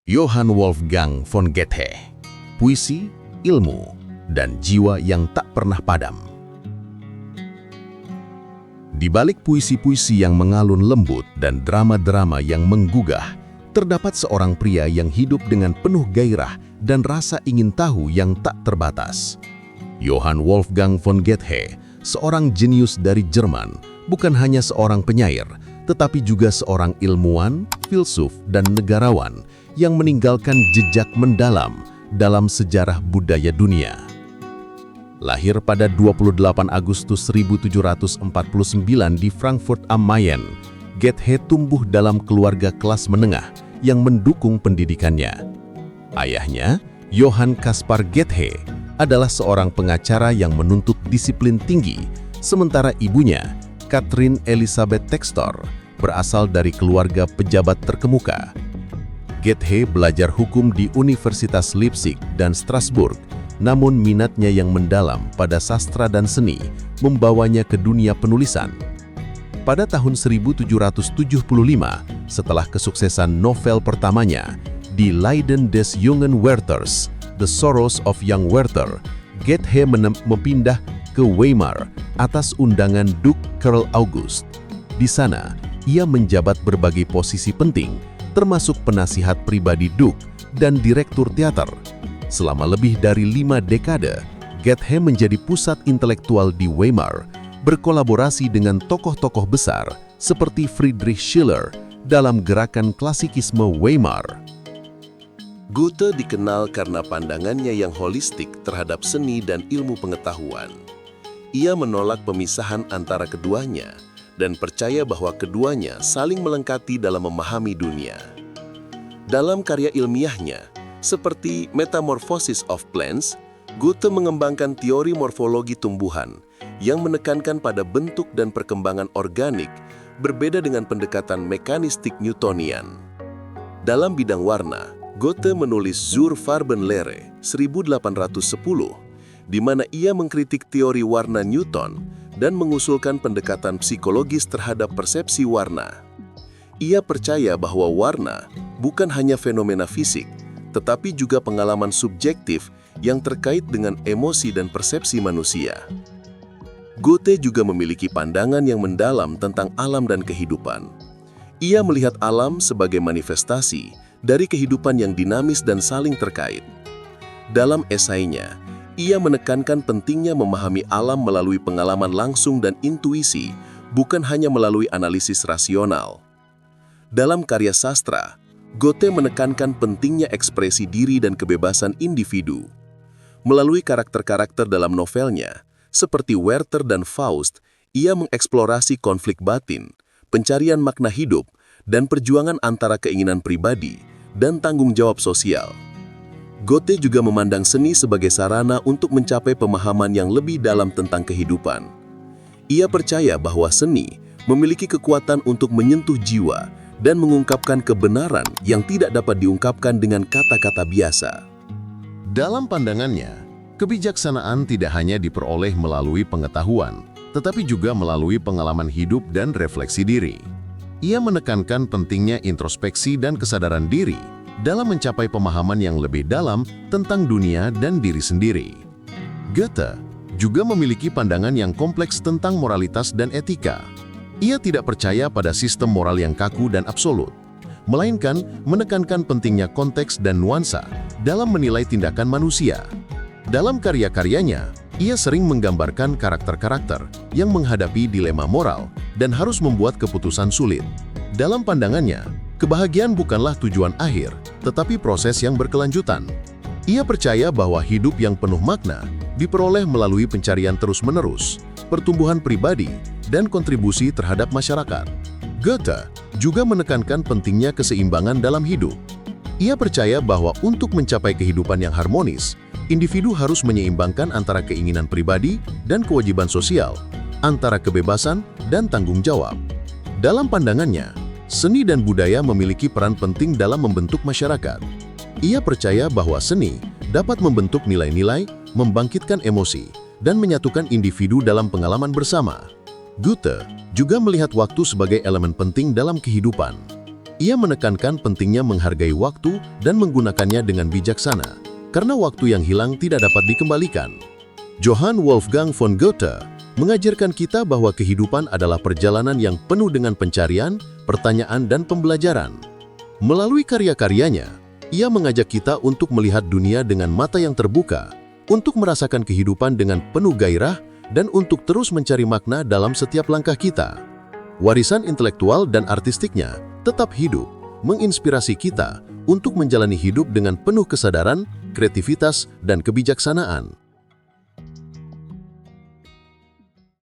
Johann Wolfgang von Goethe, puisi, ilmu, dan jiwa yang tak pernah padam. Di balik puisi-puisi yang mengalun lembut dan drama-drama yang menggugah, terdapat seorang pria yang hidup dengan penuh gairah dan rasa ingin tahu yang tak terbatas. Johann Wolfgang von Goethe, seorang jenius dari Jerman, bukan hanya seorang penyair, tetapi juga seorang ilmuwan, filsuf, dan negarawan yang meninggalkan jejak mendalam dalam sejarah budaya dunia. Lahir pada 28 Agustus 1749 di Frankfurt am Main, Goethe tumbuh dalam keluarga kelas menengah yang mendukung pendidikannya. Ayahnya, Johann Caspar Goethe, adalah seorang pengacara yang menuntut disiplin tinggi, sementara ibunya, Catherine Elisabeth Textor, berasal dari keluarga pejabat terkemuka. Goethe belajar hukum di Universitas Leipzig dan Strasbourg, namun minatnya yang mendalam pada sastra dan seni membawanya ke dunia penulisan. Pada tahun 1775, setelah kesuksesan novel pertamanya, Die Leiden des jungen Werthers, The Sorrows of Young Werther, Goethe mempindah ke Weimar atas undangan Duke Karl August. Di sana, ia menjabat berbagai posisi penting, termasuk penasihat pribadi Duke dan direktur teater. Selama lebih dari 5 dekade, Goethe menjadi pusat intelektual di Weimar, berkolaborasi dengan tokoh-tokoh besar seperti Friedrich Schiller dalam gerakan klasikisme Weimar. Goethe dikenal karena pandangannya yang holistik terhadap seni dan ilmu pengetahuan. Ia menolak pemisahan antara keduanya dan percaya bahwa keduanya saling melengkapi dalam memahami dunia. Dalam karya ilmiahnya, seperti Metamorphosis of Plants, Goethe mengembangkan teori morfologi tumbuhan yang menekankan pada bentuk dan perkembangan organik, berbeda dengan pendekatan mekanistik Newtonian. Dalam bidang warna, Goethe menulis Zur Farbenlehre 1810, di mana ia mengkritik teori warna Newton dan mengusulkan pendekatan psikologis terhadap persepsi warna. Ia percaya bahwa warna bukan hanya fenomena fisik, tetapi juga pengalaman subjektif yang terkait dengan emosi dan persepsi manusia. Goethe juga memiliki pandangan yang mendalam tentang alam dan kehidupan. Ia melihat alam sebagai manifestasi dari kehidupan yang dinamis dan saling terkait. Dalam esainya, ia menekankan pentingnya memahami alam melalui pengalaman langsung dan intuisi, bukan hanya melalui analisis rasional. Dalam karya sastra, Goethe menekankan pentingnya ekspresi diri dan kebebasan individu. Melalui karakter-karakter dalam novelnya, seperti Werther dan Faust, ia mengeksplorasi konflik batin, pencarian makna hidup, dan perjuangan antara keinginan pribadi dan tanggung jawab sosial. Goethe juga memandang seni sebagai sarana untuk mencapai pemahaman yang lebih dalam tentang kehidupan. Ia percaya bahwa seni memiliki kekuatan untuk menyentuh jiwa dan mengungkapkan kebenaran yang tidak dapat diungkapkan dengan kata-kata biasa. Dalam pandangannya, kebijaksanaan tidak hanya diperoleh melalui pengetahuan, tetapi juga melalui pengalaman hidup dan refleksi diri. Ia menekankan pentingnya introspeksi dan kesadaran diri dalam mencapai pemahaman yang lebih dalam tentang dunia dan diri sendiri. Goethe juga memiliki pandangan yang kompleks tentang moralitas dan etika. Ia tidak percaya pada sistem moral yang kaku dan absolut, melainkan menekankan pentingnya konteks dan nuansa dalam menilai tindakan manusia. Dalam karya-karyanya, ia sering menggambarkan karakter-karakter yang menghadapi dilema moral dan harus membuat keputusan sulit. Dalam pandangannya, kebahagiaan bukanlah tujuan akhir, tetapi proses yang berkelanjutan. Ia percaya bahwa hidup yang penuh makna diperoleh melalui pencarian terus-menerus, pertumbuhan pribadi, dan kontribusi terhadap masyarakat. Goethe juga menekankan pentingnya keseimbangan dalam hidup. Ia percaya bahwa untuk mencapai kehidupan yang harmonis, individu harus menyeimbangkan antara keinginan pribadi dan kewajiban sosial, antara kebebasan dan tanggung jawab. Dalam pandangannya, seni dan budaya memiliki peran penting dalam membentuk masyarakat. Ia percaya bahwa seni dapat membentuk nilai-nilai, membangkitkan emosi, dan menyatukan individu dalam pengalaman bersama. Goethe juga melihat waktu sebagai elemen penting dalam kehidupan. Ia menekankan pentingnya menghargai waktu dan menggunakannya dengan bijaksana, karena waktu yang hilang tidak dapat dikembalikan. Johann Wolfgang von Goethe mengajarkan kita bahwa kehidupan adalah perjalanan yang penuh dengan pencarian, pertanyaan, dan pembelajaran. Melalui karya-karyanya, ia mengajak kita untuk melihat dunia dengan mata yang terbuka, untuk merasakan kehidupan dengan penuh gairah, dan untuk terus mencari makna dalam setiap langkah kita. Warisan intelektual dan artistiknya tetap hidup, menginspirasi kita untuk menjalani hidup dengan penuh kesadaran, kreativitas, dan kebijaksanaan.